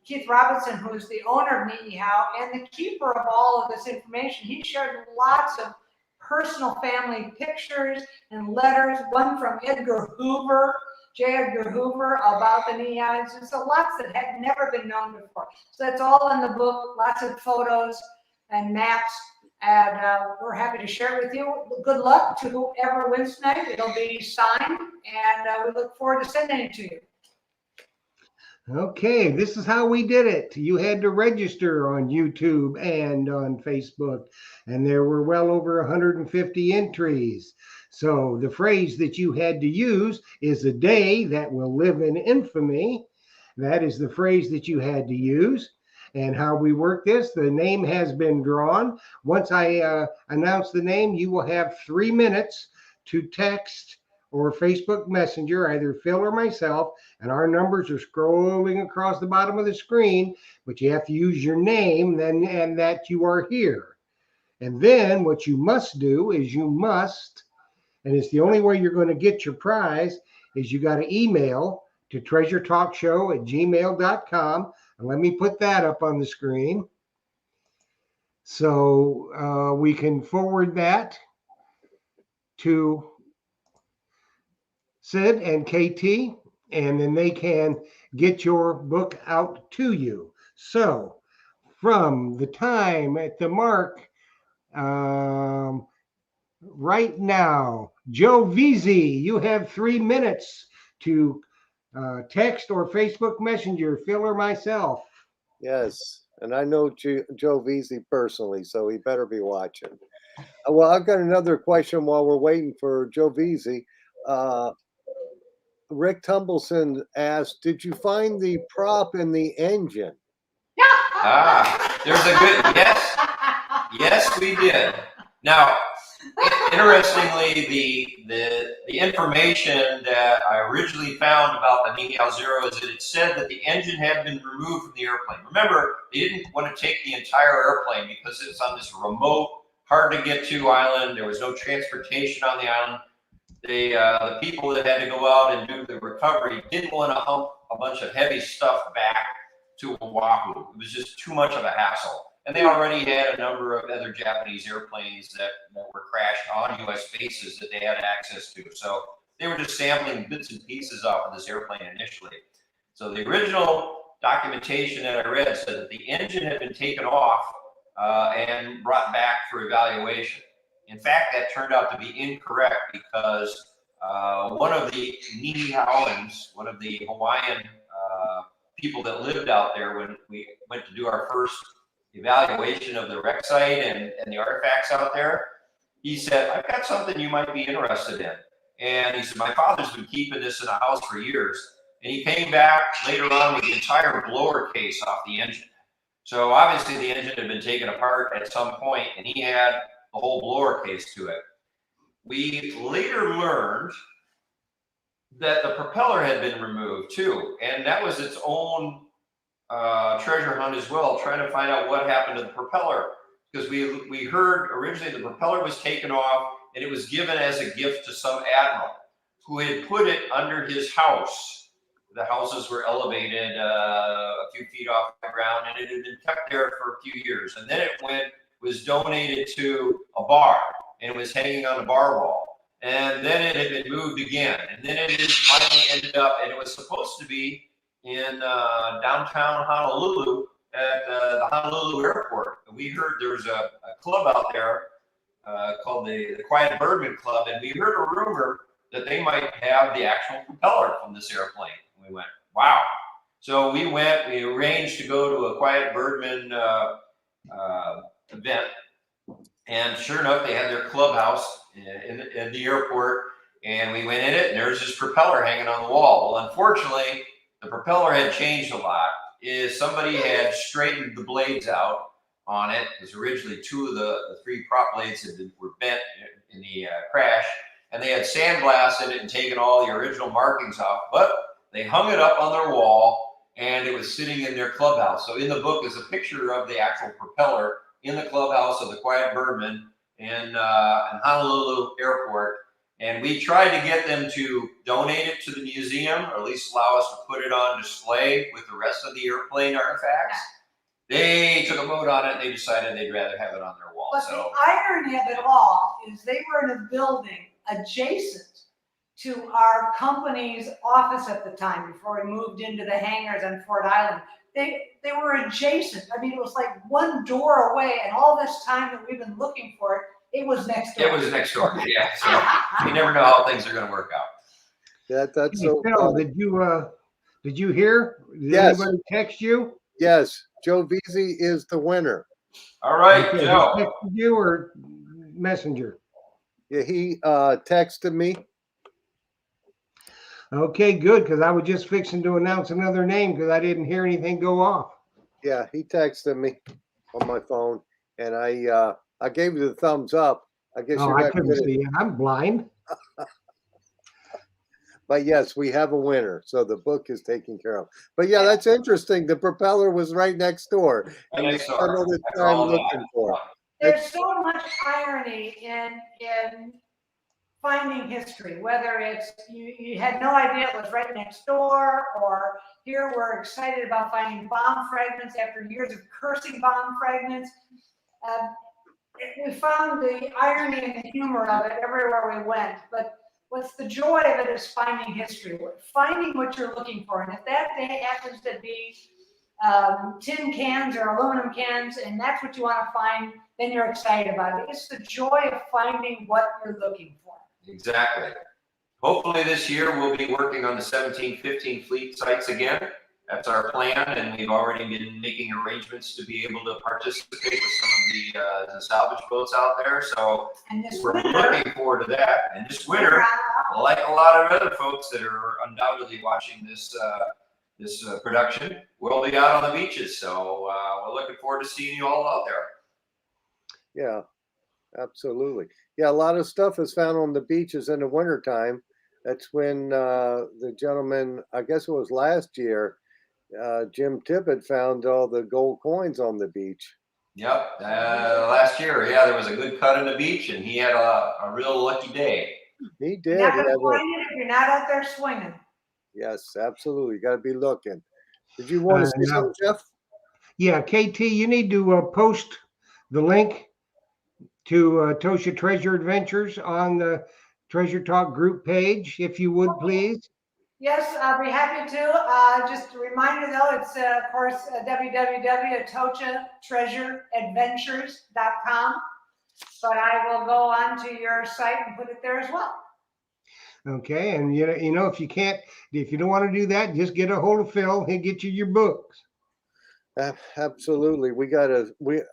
Keith Robinson, who is the owner of Niihau and the keeper of all of this information, he shared lots of personal family pictures and letters, one from Edgar Hoover, J. Edgar Hoover, about the Niihau. So lots that had never been known before. So that's all in the book, lots of photos and maps, and we're happy to share it with you. Good luck to whoever wins tonight. It'll be signed, and we look forward to sending it to you. Okay, this is how we did it. You had to register on YouTube and on Facebook, and there were well over 150 entries. So the phrase that you had to use is "a day that will live in infamy." That is the phrase that you had to use. And how we work this, the name has been drawn. Once I announce the name, you will have 3 minutes to text or Facebook Messenger, either Phil or myself, and our numbers are scrolling across the bottom of the screen, but you have to use your name and that you are here. And then what you must do is and it's the only way you're going to get your prize, is you got to email to treasuretalkshow@gmail.com. And let me put that up on the screen so we can forward that to Sid and KT, and then they can get your book out to you. So from the time at the mark right now, Joe Veazey, you have 3 minutes to text or Facebook Messenger, Phil or myself. Yes, and I know Joe Veazey personally, so he better be watching. Well, I've got another question while we're waiting for Joe Veazey. Rick Tumbleson asked, did you find the prop in the engine? There's a good yes. Yes, we did. Now, interestingly, the information that I originally found about the Niihau Zero is that it said that the engine had been removed from the airplane. Remember, they didn't want to take the entire airplane because it's on this remote, hard to get to island. There was no transportation on the island. The people that had to go out and do the recovery didn't want to hump a bunch of heavy stuff back to Oahu. It was just too much of a hassle. And they already had a number of other Japanese airplanes that were crashed on U.S. bases that they had access to. So they were just sampling bits and pieces off of this airplane initially. So the original documentation that I read said that the engine had been taken off and brought back for evaluation. In fact, that turned out to be incorrect because one of the Niihauans, one of the Hawaiian people that lived out there when we went to do our first evaluation of the wreck site and the artifacts out there, he said, I've got something you might be interested in. And he said, my father's been keeping this in a house for years. And he came back later on with the entire blower case off the engine. So obviously the engine had been taken apart at some point, and he had the whole blower case to it. We later learned that the propeller had been removed too, and that was its own treasure hunt as well, trying to find out what happened to the propeller, because we heard originally the propeller was taken off and it was given as a gift to some admiral who had put it under his house. The houses were elevated a few feet off the ground, and it had been kept there for a few years, and then it was donated to a bar, and it was hanging on a bar wall. And then it had been moved again. And then it finally ended up, and it was supposed to be in downtown Honolulu at the Honolulu airport. And we heard there was a club out there called the Quiet Birdman Club, and we heard a rumor that they might have the actual propeller from this airplane. And we went, wow. So we arranged to go to a Quiet Birdman event. And sure enough, they had their clubhouse in the airport, and we went in it, and there's this propeller hanging on the wall. Well, unfortunately, the propeller had changed a lot. Somebody had straightened the blades out on it. It was originally two of the three prop blades were bent in the crash, and they had sandblasted it and taken all the original markings off, but they hung it up on their wall, and it was sitting in their clubhouse. So in the book is a picture of the actual propeller in the clubhouse of the Quiet Birdman in Honolulu Airport. And we tried to get them to donate it to the museum, or at least allow us to put it on display with the rest of the airplane artifacts. They took a vote on it, and they decided they'd rather have it on their wall. But So the irony of it all is they were in a building adjacent to our company's office at the time, before we moved into the hangars on Fort Island. They were adjacent. I mean, it was like one door away, and all this time that we've been looking for it, it was next door. it was next door, yeah. So you never know how things are going to work out. That's Hey, so Phil, funny. did you hear? Did Yes. anybody text you? Yes, Joe Veazey is the winner. All right, Okay, Joe. he texted you or messenger? Yeah, he texted me. Okay, good, because I was just fixing to announce another name because I didn't hear anything go off. Yeah, he texted me on my phone, and I gave you the thumbs up. I guess Oh, you're I not couldn't good at, see it. I'm blind. but yes, we have a winner. So the book is taken care of. But yeah, that's interesting. The propeller was right next door, and you Next spent door. all this After time all that. looking for it. There's so much irony in finding history, whether it's you had no idea it was right next door, or here we're excited about finding bomb fragments after years of cursing bomb fragments. We found the irony and the humor of it everywhere we went, but what's the joy of it is finding history, finding what you're looking for. And if that day happens to be tin cans or aluminum cans, and that's what you want to find, then you're excited about it. It's the joy of finding what you're looking for. Exactly. Hopefully this year we'll be working on the 17-15 fleet sites again. That's our plan, and we've already been making arrangements to be able to participate with some of the salvage boats out there. So And this we're winter, looking forward to that. And this winter, like a lot of other folks that are undoubtedly watching this production, we'll be out on the beaches. So we're looking forward to seeing you all out there. Yeah, absolutely. Yeah, a lot of stuff is found on the beaches in the wintertime. That's when the gentleman, I guess it was last year, Jim Tippett found all the gold coins on the beach. Yep. Last year, yeah, there was a good cut in the beach, and he had a real lucky day. He you're did. not He going had to find it if you're not out there swinging. yes, absolutely. You got to be looking. Did you want to say no. something, Jeff? Yeah, KT, you need to post the link to Tosha Treasure Adventures on the Treasure Talk group page, if you would, please. Yes, I'll be happy to. Just a reminder, though, it's, of course, www.tocha.treasureadventures.com. But I will go on to your site and put it there as well. Okay, and you know, if you don't want to do that, just get a hold of Phil. He'll get you your books. Absolutely.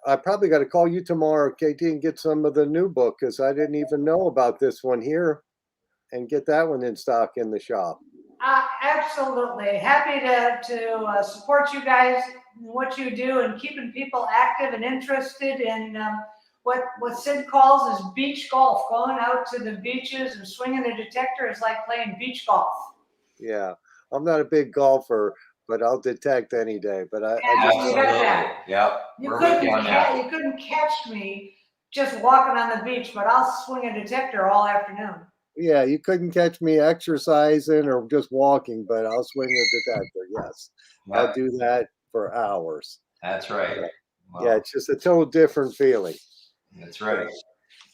I probably got to call you tomorrow, KT, and get some of the new book because I didn't even know about this one here, and get that one in stock in the shop. Absolutely. Happy to support you guys in what you do and keeping people active and interested in what Sid calls is beach golf. Going out to the beaches and swinging a detector is like playing beach golf. Yeah, I'm not a big golfer, but I'll detect any day. But I Yeah, just you got that. Absolutely. Yep. You We're with couldn't, you on that. you couldn't catch me just walking on the beach, but I'll swing a detector all afternoon. yeah, you couldn't catch me exercising or just walking, but I'll swing a detector. Yes, I'll do that for hours. That's right. Yeah. Well, Yeah, it's just a total different feeling. that's right.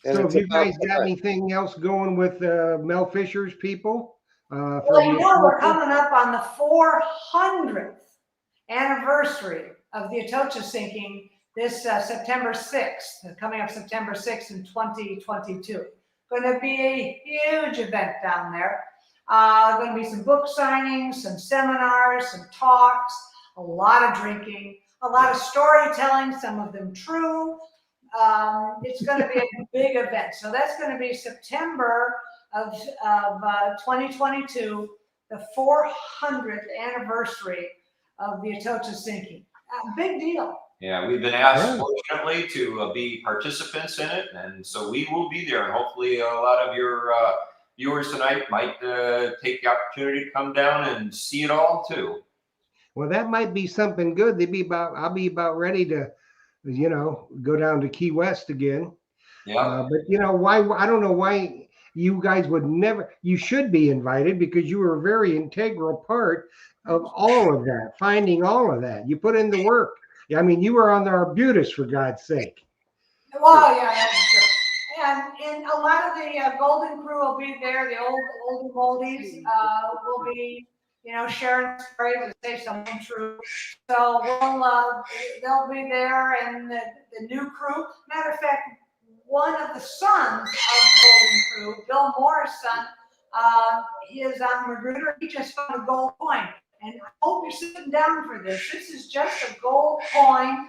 And So it's have you about guys got time. anything else going with Mel Fisher's people? Well, we're coming up on the 400th anniversary of the Atocha sinking this September 6th, coming up September 6th in 2022. Going to be a huge event down there. Going to be some book signings, some seminars, some talks, a lot of drinking, a lot of storytelling, some of them true. It's going to be a big event. So that's going to be September of 2022, the 400th anniversary of the Atocha sinking. Big deal. Yeah, we've been asked, Yeah. fortunately, to be participants in it, and so we will be there. And hopefully, a lot of your viewers tonight might take the opportunity to come down and see it all too. Well, that might be something good. I'll be about ready to, go down to Key West again. Yeah, But why? I don't know why you guys would never. You should be invited because you were a very integral part of all of that, finding all of that. You put in the work. Yeah, I mean, you were on the Arbutus for God's sake. Well, yeah, that's true. And a lot of the Golden Crew will be there. The older Goldies will be, sharing stories and say something true. So they'll be there, and the new crew. Matter of fact, one of the sons of Golden Crew, Bill Moore's son, he is on Magruder. He just found a gold coin, and I hope you're sitting down for this. This is just a gold coin.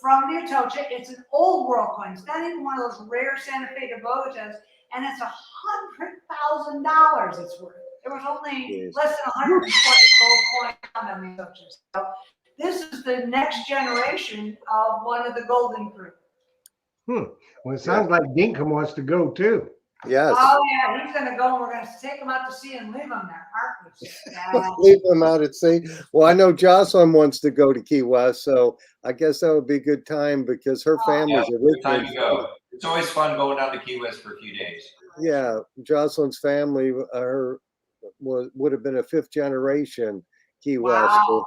From the Atocha. It's an old world coin. It's not even one of those rare Santa Fe de Bogotas, and it's $100,000 it's worth. There was only less than 140 gold coins on the Atocha. So this is the next generation of one of the Golden Crew. Well, it sounds like Dinkum wants to go too. Yes. Oh yeah, he's gonna go, and we're gonna take him out to sea and leave him there, aren't we? Yeah. Leave them out at sea. Well, I know Jocelyn wants to go to Key West, so I guess that would be a good time because her family's good time to originally. go. It's always fun going down to Key West for a few days. Yeah, Jocelyn's family would have been a fifth generation Key West, Wow.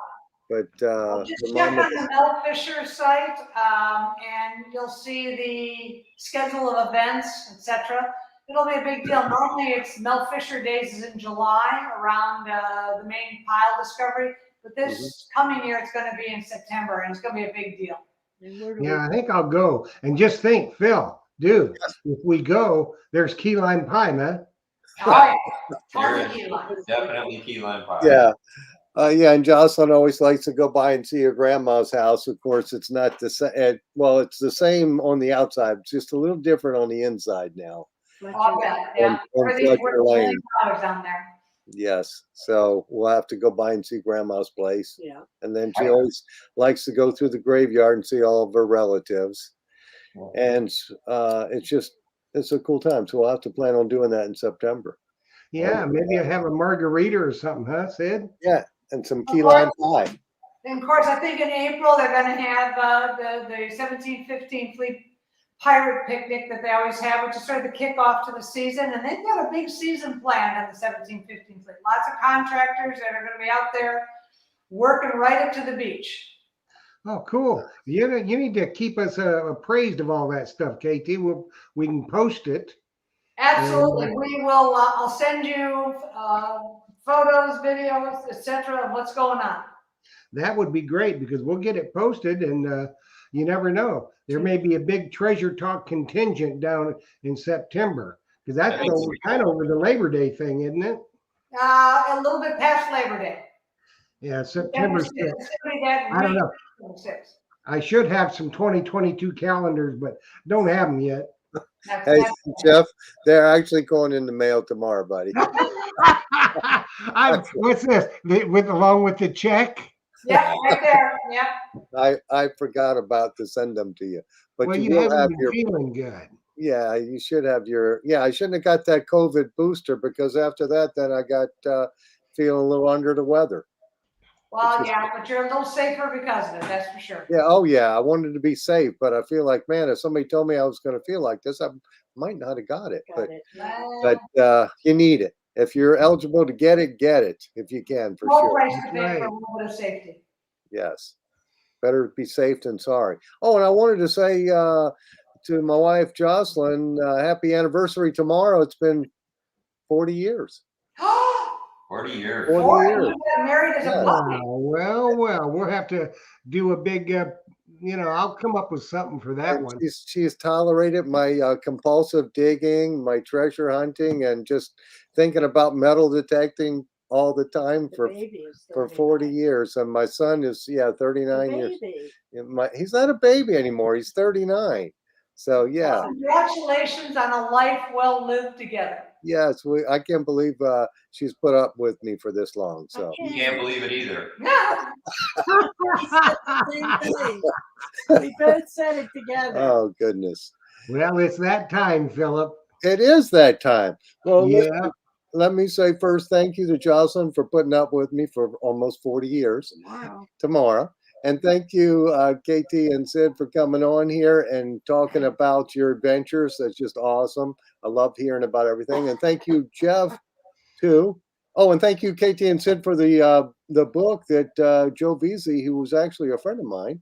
but Just the check mama. on the Mel Fisher site, and you'll see the schedule of events, etc. It'll be a big deal. Normally, it's Mel Fisher Days is in July around the main pile discovery, but this coming year it's going to be in September, and it's going to be a big deal. Yeah, I think I'll go. And just think, Phil, dude, if we go, there's key lime pie, man. All right, There is definitely key lime pie. Yeah. Yeah, and Jocelyn always likes to go by and see her grandma's house. Of course, it's not the same. Well, it's the same on the outside, it's just a little different on the inside now. I'll bet. Yeah, On Fletcher Lane. down there. Yes, so we'll have to go by and see grandma's place. Yeah. And then she always likes to go through the graveyard and see all of her relatives. And it's a cool time. So we'll have to plan on doing that in September. Yeah, maybe I have a margarita or something, huh, Sid? Yeah, and some key lime pie. And of course, I think in April they're going to have the 1715 Fleet Pirate Picnic that they always have, which is sort of the kickoff to the season. And they've got a big season planned on the 1715 Fleet. Lots of contractors that are going to be out there working right up to the beach. Oh, cool. You need to keep us appraised of all that stuff, KT. We can post it. Absolutely, we will. I'll send you photos, videos, etc. of what's going on. That would be great because we'll get it posted, and you never know. There may be a big treasure talk contingent down in September because that's kind of over the Labor Day thing, isn't it? A little bit past Labor Day. Yeah, September 6th. I don't know. 6th. I should have some 2022 calendars, but don't have them yet. Hey, Jeff, they're actually going in the mail tomorrow, buddy. What's this? Along with the check? Yeah, right there. Yeah. I forgot about to send them to you, but Well, you you will haven't have been your. feeling good. Yeah, you should have your. Yeah, I shouldn't have got that COVID booster because after that, then I got feeling a little under the weather. Well, yeah, but you're a little safer because of it. That's for sure. Yeah. Oh, yeah. I wanted to be safe, but I feel like, man, if somebody told me I was going to feel like this, I might not have got it. But you need it. If you're eligible to get it if you can, for sure. Price to pay for a little bit of safety. Yes. Better be safe than sorry. Oh, and I wanted to say to my wife, Jocelyn, happy anniversary tomorrow. It's been 40 years. 40 years. 40 years. You got married as a puppy. Well, we'll have to do a big, I'll come up with something for that And one. she's tolerated my compulsive digging, my treasure hunting, and just thinking about metal detecting all the time for 40 years. And my son is 39 years. He's not a baby anymore. He's 39. So yeah. Congratulations on a life well lived together. Yes, I can't believe she's put up with me for this long. So You can't believe it either. Same thing. We both said it together. oh goodness. Well, it's that time, Philip. It is that time. Well, Yeah. let me say first thank you to Jocelyn for putting up with me for almost 40 years Wow. tomorrow. And thank you, Katie and Sid, for coming on here and talking about your adventures. That's just awesome. I love hearing about everything. And thank you, Jeff, too. Oh, and thank you, Katie and Sid, for the book that Joe Veazey, who was actually a friend of mine,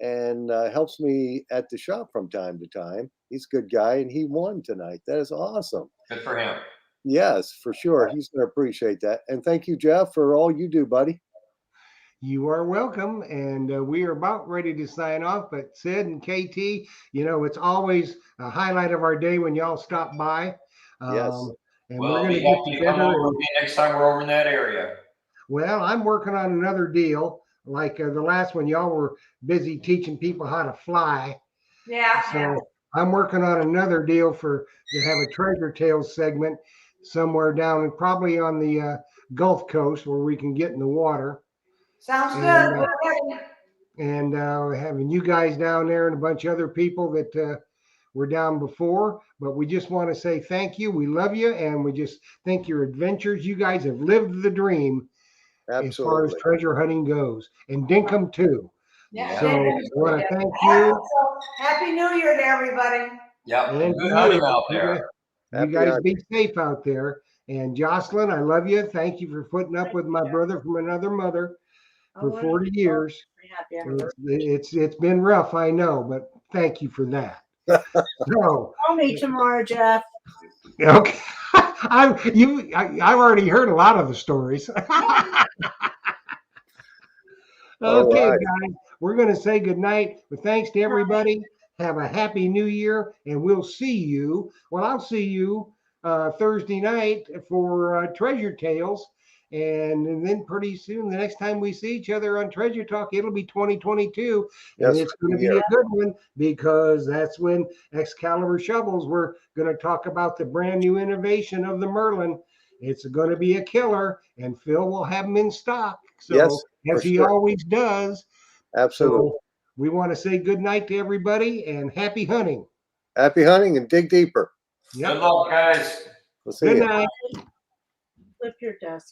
and helps me at the shop from time to time. He's a good guy, and he won tonight. That is awesome. Good for him. Yes, for sure. He's going to appreciate that. And thank you, Jeff, for all you do, buddy. You are welcome, and we are about ready to sign off. But Sid and KT, it's always a highlight of our day when y'all stop by. Yes. And Well, we're going to be get happy to come together. over with me next time we're over in that area. Well, I'm working on another deal. Like the last one, y'all were busy teaching people how to fly. Yeah. So I'm working on another deal to have a treasure tales segment somewhere down, and probably on the Gulf Coast where we can get in the water. Sounds And, good. And having you guys down there and a bunch of other people that were down before. But we just want to say thank you. We love you. And we just think your adventures, you guys have lived the dream as far as Absolutely. treasure hunting goes. And Dinkum too. Yeah. So Yeah. I want to thank you. Happy New Year to everybody. Yep. And Good hunting out you there. guys be safe out there. And Jocelyn, I love you. Thank you for putting up with my brother from another mother for 40 years. Happy anniversary. It's been rough, I know, but thank you for that. So, Call me tomorrow, Jeff. okay. I've already heard a lot of the stories. Okay, right. guys, we're going to say goodnight. But thanks to everybody. Have a happy new year, and we'll see you. Well, I'll see you Thursday night for Treasure Tales. And then pretty soon, the next time we see each other on Treasure Talk, it'll be 2022. And Yes, it's going to be a good one because that's when Excalibur Shovels, we're going to talk about the brand new innovation of the Merlin. It's going to be a killer, and Phil will have them in stock. So, Yes, as for he sure. always does. Absolutely. So we want to say good night to everybody and happy hunting. Happy hunting and dig deeper. Good luck, guys. We'll see Good you. night. Flip your desk.